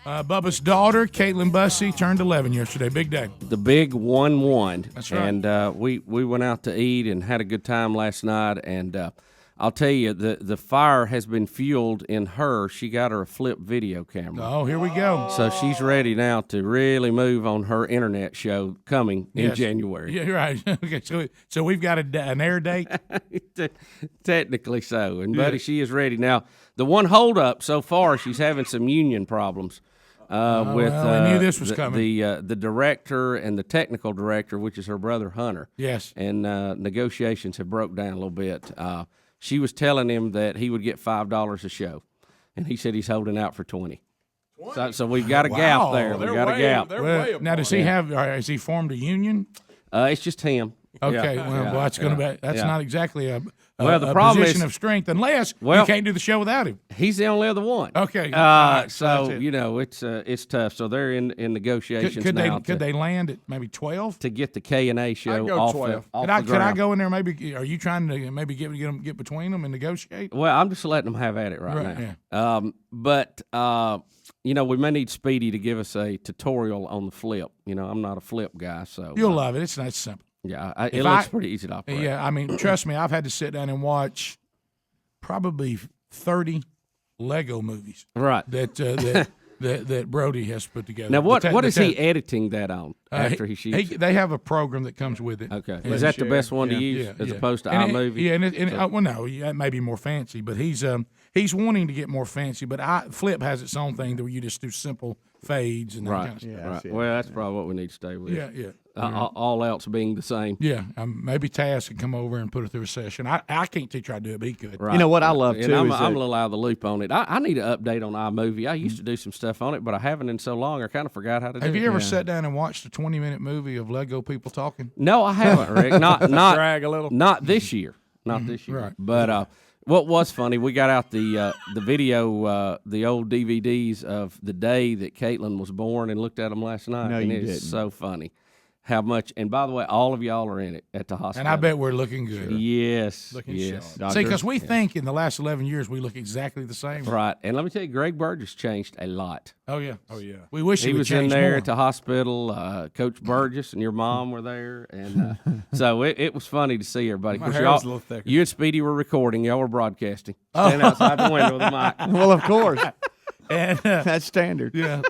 Bubba's daughter, Caitlin Bussey, turned 11 yesterday. Big day. The big 1-1. That's right. And we went out to eat and had a good time last night. And I'll tell you, the fire has been fueled in her. She got her a flip video camera. Oh, here we go. So she's ready now to really move on her internet show coming in January. Yeah, right. Okay, so we've got an air date? Technically so. And, buddy, she is ready. Now, the one holdup so far, she's having some union problems. With I knew this was coming. The director and the technical director, which is her brother Hunter. Yes. And negotiations have broke down a little bit. She was telling him that he would get $5 a show, and he said he's holding out for 20. So we've got a gap there. We've got a gap. Now, does he have? Has he formed a union? It's just him. Okay, that's going to be. That's not exactly a problem position is, of strength, unless you can't do the show without him. He's the only other one. Okay, so you know it's tough. So they're in negotiations now. Could they land at maybe 12 to get the K&A show off 12. Could I go in there? Maybe are you trying to maybe get between them and negotiate? Well, I'm just letting them have at it right now. Yeah. But you know, we may need Speedy to give us a tutorial on the flip. You know, I'm not a flip guy, so you'll love it. It's nice, simple. Yeah, it looks pretty easy to operate. Yeah, I mean, trust me, I've had to sit down and watch probably 30 Lego movies. Right. That Brody has put together. Now, what is he editing that on after he shoots it? They have a program that comes with it. Okay. Is that the best one to use as opposed to iMovie? Well, no, it may be more fancy, but he's wanting to get more fancy. But Flip has its own thing where you just do simple fades and that kind of stuff. Right. Well, that's probably what we need to stay with. Yeah. All else being the same. Yeah, maybe Taz can come over and put it through a session. I can't teach her how to do it, but he could. Right. You know what I love, too, I'm a little out of the loop on it. I need an update on iMovie. I used to do some stuff on it, but I haven't in so long, I kind of forgot how to do it. Have you ever sat down and watched a 20-minute movie of Lego people talking? No, I haven't, Rick. Not drag a little. Not this year. Not this year. Right. But what was funny, we got out the video, the old DVDs of the day that Caitlin was born and looked at them last night. No, and you it's didn't. so funny how much. And by the way, all of y'all are in it at the hospital. And I bet we're looking good. Yes. Looking yes. sharp. See, because we think in the last 11 years we look exactly the same. Right. And let me tell you, Greg Burgess changed a lot. Oh, yeah. Yeah. We wish He would was in change there more. at the hospital. Coach Burgess and your mom were there, and so it was funny to see everybody. Of My course, hair was a little thicker. you and Speedy were recording. Y'all were broadcasting. Stand outside the window with the mic. Well, of course. And, That's standard. yeah.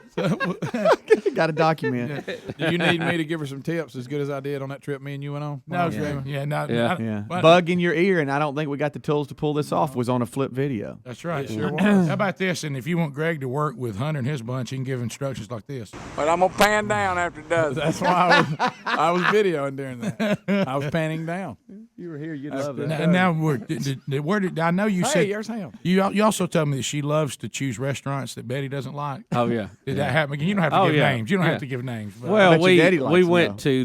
Got to document. Do you need me to give her some tips as good as I did on that trip me and you went on? No, Yeah. Yeah. Well, Bug in your ear, and I don't think we got the tools to pull this off, was on a flip video. That's right. It sure was. How about this? And if you want Greg to work with Hunter and his bunch, he can give instructions like this. But I'm going to pan down after it does. That's why I was videoing during that. I was panning down. You were here, you'd love that. And now where did I know you Hey, said here's him. you also told me that she loves to choose restaurants that Betty doesn't like. Oh yeah. Did that happen? You don't have to Oh, give yeah. names. You don't Yeah. have to give names. But Well, bet your daddy likes we them, went though. to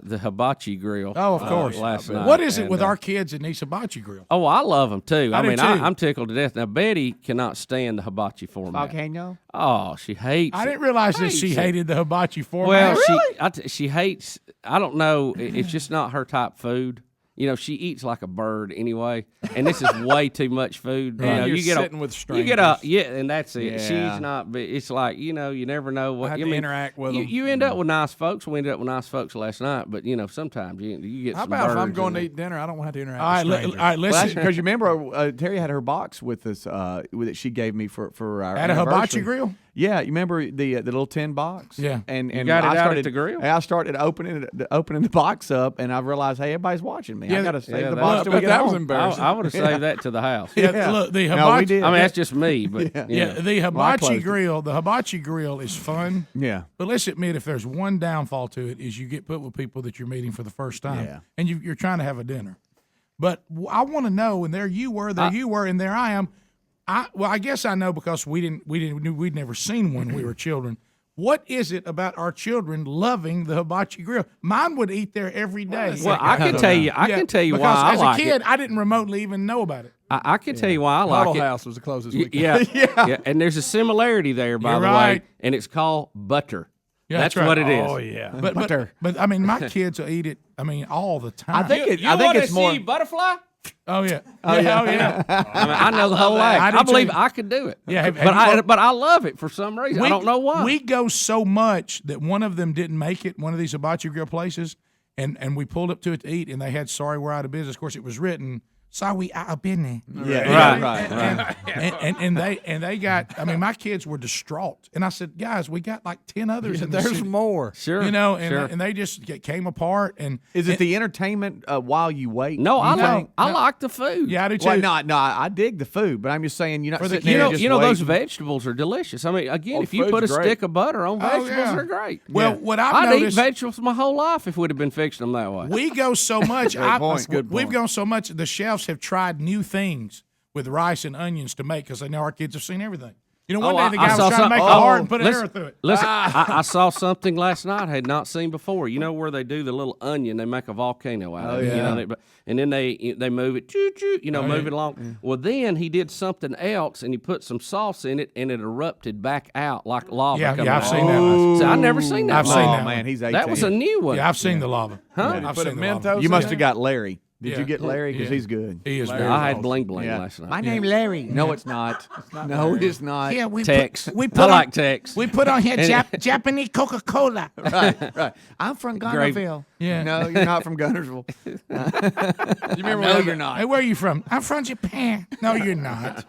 the Hibachi Grill. Oh, of course. Last night. What is it And, with our kids that needs Hibachi Grill? Oh, I love them too. I do mean, too. I'm tickled to death. Now Betty cannot stand the hibachi format. Volcano? Oh, she hates. I it. didn't realize that she Hates it. hated the hibachi format. Well, she hates. I don't know. It's just not her type food. You know, she eats like a bird anyway, and this is way too much food. You know, You're you get sitting with you get a strangers. and that's it. Yeah. She's not. It's like you know, you never know what I had you to mean. interact with them. You end up with nice folks. We ended up with nice folks last night, but you know, sometimes you get. How some about if I'm birds going in to there. eat dinner? I don't want to have to interact all right, with strangers. all right, Well, listen. because you remember Terry had her box with us that she gave me for our At a hibachi anniversary. grill? Yeah, you remember the little tin box? Yeah. and got it I out at started the grill? I started opening the box up, and I realized, hey, everybody's watching me. I got to save the that- box till we But get that was home. embarrassing. I would have saved that to the house. Yeah, look, the No, we hibachi. did. I mean, that's just me, but Yeah. you Yeah, know. the Well, I hibachi closed it. grill. The hibachi grill is fun. Yeah. But let's admit, if there's one downfall to it, is you get put with people that you're meeting for the first time, Yeah. and you're trying to have a dinner. But I want to know, and there you were, and there I am. I guess I know because we'd never seen one when we were children. What is it about our children loving the hibachi grill? Mine would eat there every day. Well, I can tell you. I can tell you why I because like as a kid, it. I didn't remotely even know about it. I can tell you why I like Huddle it. House was the closest we could. Yeah, yeah, and there's a similarity there, by You're the right. way, and it's called butter. Yeah, that's right. what it is. Oh, yeah. But I mean, my kids will eat it. I mean, all the time. I think You it's wanna more. see butterfly? Oh yeah. Oh yeah. I mean, I know the whole act. I do I believe too. I could do it. Yeah, have but I love it for some reason. I don't know why. We go so much that one of them didn't make it, one of these hibachi grill places, and we pulled up to it to eat, and they had "Sorry, we're out of business." Of course, it was written "Sorry, we out of business." Right. And they got. I mean, my kids were distraught, and I said, "Guys, we got like 10 others. In the There's city." more. Sure. You know, and sure. and they just came apart. And Is it the entertainment while you wait? No, I think? like the food. yeah, I do too. Well, no, I dig the food, but I'm just saying you're not sitting there just You know those waiting. vegetables are delicious. I mean, again, Oh, if you put a food's great. stick of butter on vegetables, yeah. they're great. Well, what I've I'd noticed, eat vegetables my whole life if we'd have been fixing them that way. we go so much. Good We've point. gone so much. The chefs have tried new things with rice and onions to make because they know our kids have seen everything. You know, one day the guy was trying to make a heart and put an arrow through it. Listen, I saw something last night I had not seen before. You know where they do the little onion? They make a volcano out of it. You know, and then they move it, move it along. Yeah. Well, then he did something else, and he put some sauce in it, and it erupted back out like lava. Yeah, coming I've out. seen that. So I never seen that. I've seen before. that. Oh man, he's 18. That was a new one. Yeah, I've seen the lava. Huh? I've Put a seen the lava. Mentos You must in have it? got Larry. Did Yeah. you get Larry? Because Yeah. he's good. He is very I had awesome. bling bling last night. My name Larry. No, it's not. No, it's not. Yeah, we Tex. We I put like on, Tex. We put on here Japanese Coca-Cola. Right. I'm from Great. Gunnerville. Yeah. No, you're not from Gunnersville. You remember No, when you're not. Hey, where are you from? I'm from Japan. No, you're not.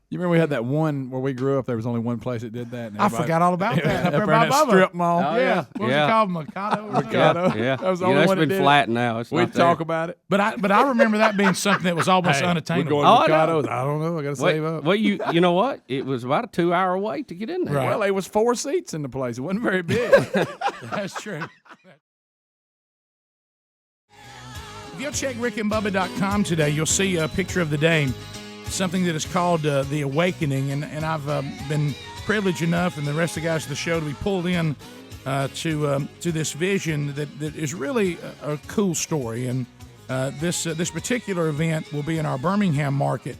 You remember we had that one where we grew up? There was only one place that did that. and I everybody- forgot all about that. Up Up there there by in that Bubba. strip mall. Yeah. What was Yeah. it called? Mikado? or something? Mikado. Yeah, That was the you know, only it's one that been did it. flat now. It's We'd not there. talk about it. But I remember that being something that was almost We're unattainable. going Oh, to I know. Mikado's. I don't know. I got to Wait, save up. well, you know what? It was about a 2-hour wait to get in there. Right. Well, there was 4 seats in the place. It wasn't very big. That's true. If you'll check rickandbubba.com today, you'll see a picture of the day, something that is called The Awakening. And I've been privileged enough, and the rest of the guys of the show, to be pulled in to this vision that is really a cool story. And this particular event will be in our Birmingham market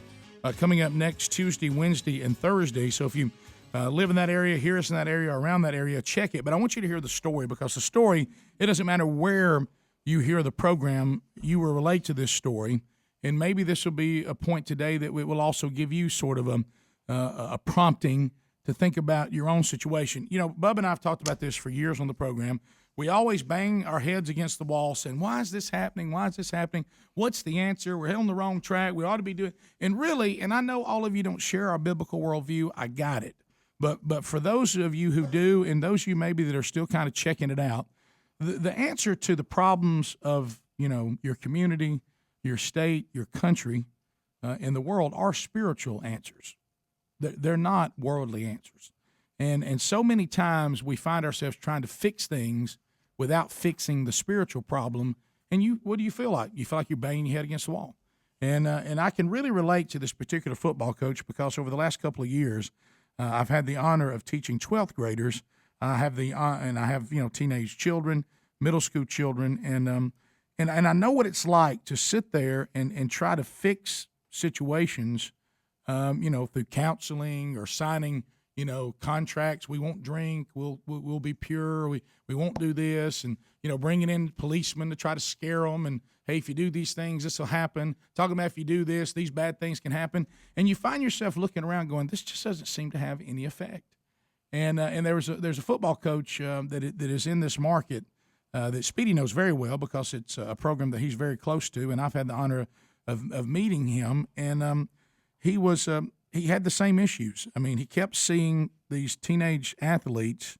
coming up next Tuesday, Wednesday, and Thursday. So if you live in that area, hear us in that area, around that area, check it. But I want you to hear the story, because the story, it doesn't matter where you hear the program, you will relate to this story. And maybe this will be a point today that it will also give you sort of a prompting to think about your own situation. You know, Bubba and I have talked about this for years on the program. We always bang our heads against the wall saying, why is this happening? Why is this happening? What's the answer? We're on the wrong track. We ought to be doing. And really, and I know all of you don't share our biblical worldview. I got it. But for those of you who do, and those of you maybe that are still kind of checking it out, the answer to the problems of, you know, your community, your state, your country, and the world are spiritual answers. They're not worldly answers. And so many times we find ourselves trying to fix things without fixing the spiritual problem. And what do you feel like? You feel like you're banging your head against the wall. And I can really relate to this particular football coach, because over the last couple of years, I've had the honor of teaching 12th graders. I have teenage children, middle school children, and I know what it's like to sit there and try to fix situations, through counseling or signing, contracts. We won't drink. We'll be pure. We won't do this, and bringing in policemen to try to scare them. And hey, if you do these things, this will happen. Talking about if you do this, these bad things can happen. And you find yourself looking around, going, this just doesn't seem to have any effect. And there's a football coach that is in this market that Speedy knows very well, because it's a program that he's very close to, and I've had the honor of meeting him. And he had the same issues. I mean, he kept seeing these teenage athletes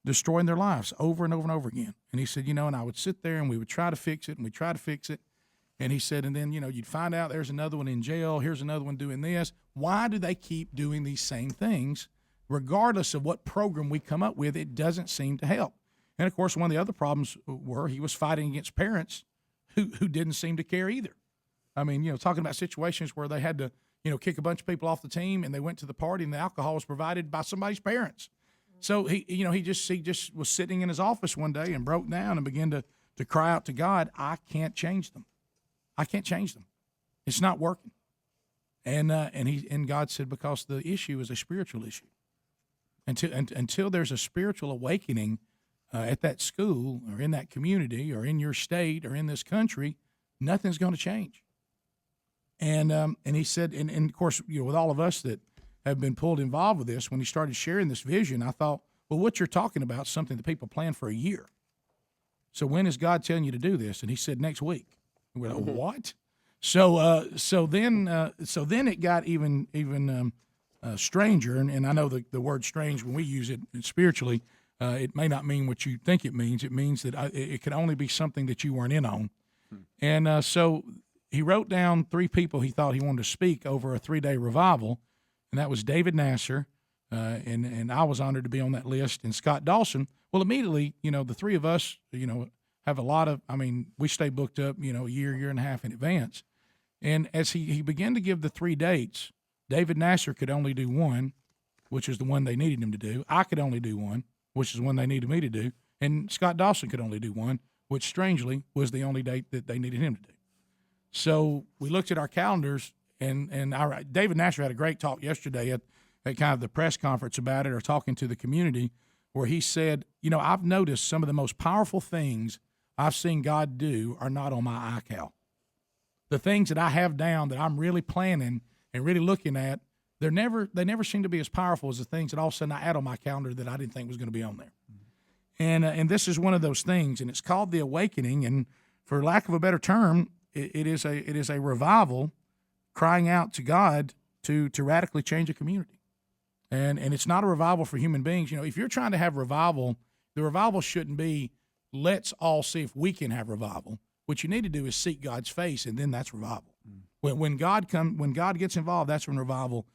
destroying their lives over and over and over again. And he said, and I would sit there and we would try to fix it, and we'd try to fix it. And he said, and then, you'd find out there's another one in jail. Here's another one doing this. Why do they keep doing these same things? Regardless of what program we come up with, it doesn't seem to help. And, of course, one of the other problems were he was fighting against parents who didn't seem to care either. I mean, talking about situations where they had to, kick a bunch of people off the team, and they went to the party, and the alcohol was provided by somebody's parents. So he just was sitting in his office one day and broke down and began to cry out to God, I can't change them. I can't change them. It's not working. And God said, because the issue is a spiritual issue. Until there's a spiritual awakening at that school or in that community or in your state or in this country, nothing's going to change. And he said, and of course, with all of us that have been pulled involved with this, when he started sharing this vision, I thought, well, what you're talking about is something that people plan for a year. So when is God telling you to do this? And he said, next week. And we're like, what? So then it got even stranger. And I know the word strange, when we use it spiritually, it may not mean what you think it means. It means that it can only be something that you weren't in on. And so he wrote down 3 people he thought he wanted to speak over a 3-day revival, and that was David Nasser, and I was honored to be on that list, and Scott Dawson. Well, immediately, the 3 of us, have a lot of, we stay booked up, a year and a half in advance. And as he began to give the 3 dates, David Nasser could only do one, which is the one they needed him to do. I could only do one, which is the one they needed me to do. And Scott Dawson could only do one, which strangely was the only date that they needed him to do. So we looked at our calendars, and David Nasser had a great talk yesterday at kind of the press conference about it, or talking to the community, where he said, I've noticed some of the most powerful things I've seen God do are not on my iCal. The things that I have down that I'm really planning and really looking at, they never seem to be as powerful as the things that all of a sudden I add on my calendar that I didn't think was going to be on there. And this is one of those things, and it's called the awakening. And for lack of a better term, it is a revival, crying out to God to radically change a community. And it's not a revival for human beings. If you're trying to have revival, the revival shouldn't be, let's all see if we can have revival. What you need to do is seek God's face, and then that's revival. When God gets involved, that's when revival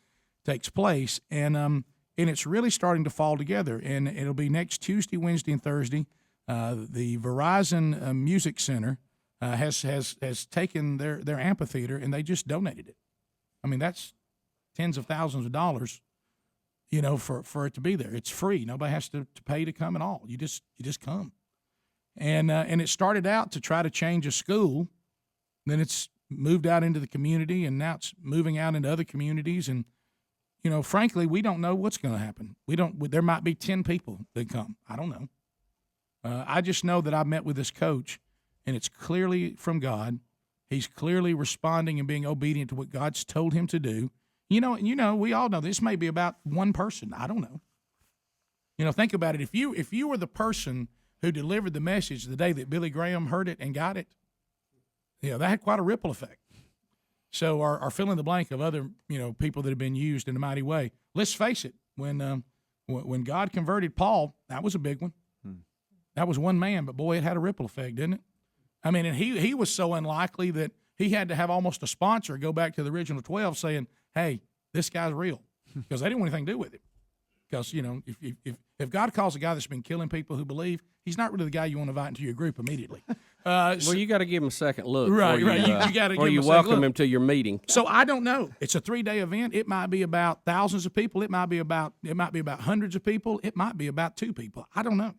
takes place. And it's really starting to fall together. And it'll be next Tuesday, Wednesday, and Thursday. The Verizon Music Center has taken their amphitheater, and they just donated it. That's tens of thousands of dollars, for it to be there. It's free. Nobody has to pay to come at all. You just come. And it started out to try to change a school. Then it's moved out into the community, and now it's moving out into other communities. And, frankly, we don't know what's going to happen. There might be 10 people that come. I don't know. I just know that I met with this coach, and it's clearly from God. He's clearly responding and being obedient to what God's told him to do. We all know this may be about one person. I don't know. Think about it. If you were the person who delivered the message the day that Billy Graham heard it and got it, that had quite a ripple effect. So our fill in the blank of other, people that have been used in a mighty way. Let's face it, when God converted Paul, that was a big one. That was one man, but boy, it had a ripple effect, didn't it? And he was so unlikely that he had to have almost a sponsor go back to the original 12 saying, hey, this guy's real, because they didn't want anything to do with him. Because, if God calls a guy that's been killing people who believe, he's not really the guy you want to invite into your group immediately. Well, you got to give him a second look. Right. You got to give him a second look. welcome him to your meeting. So I don't know. It's a 3-day event. It might be about thousands of people. It might be about hundreds of people. It might be about 2 people. I don't know.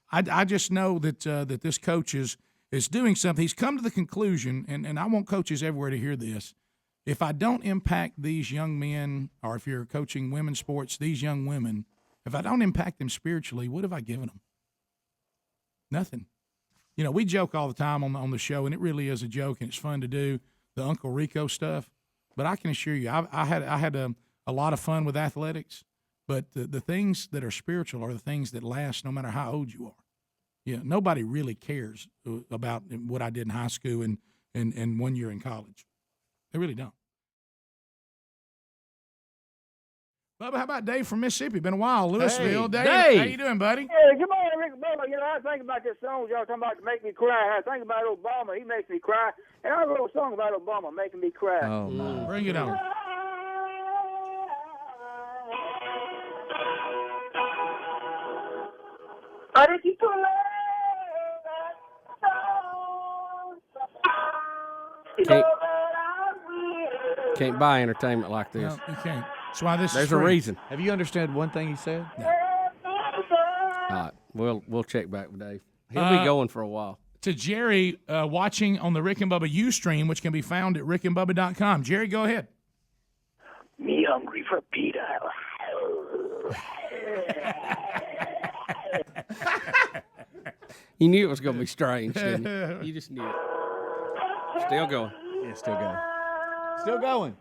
I just know that this coach is doing something. He's come to the conclusion, and I want coaches everywhere to hear this. If I don't impact these young men, or if you're coaching women's sports, these young women, if I don't impact them spiritually, what have I given them? Nothing. We joke all the time on the show, and it really is a joke, and it's fun to do the Uncle Rico stuff. But I can assure you, I had a lot of fun with athletics. But the things that are spiritual are the things that last no matter how old you are. Nobody really cares about what I did in high school and 1 year in college. They really don't. Bubba, how about Dave from Mississippi? Been a while, Louisville. Hey, Dave, how you doing, buddy? Hey, good morning, Rick Bubba. I think about this song y'all talking about to make me cry. I think about Obama. He makes me cry. And I wrote a song about Obama making me cry. Oh, my. Bring it on. But if you pull Can't buy entertainment like this. No, you can't. That's why this There's is a free. reason. Have you understood one thing he said? All right, we'll check back with Dave. He'll be going for a while. To Jerry, watching on the Rick and Bubba Ustream, which can be found at rickandbubba.com. Jerry, go ahead. Me hungry for pizza. You knew it was going to be strange, didn't you? You just knew it. Still going. Yeah, still going. Still going.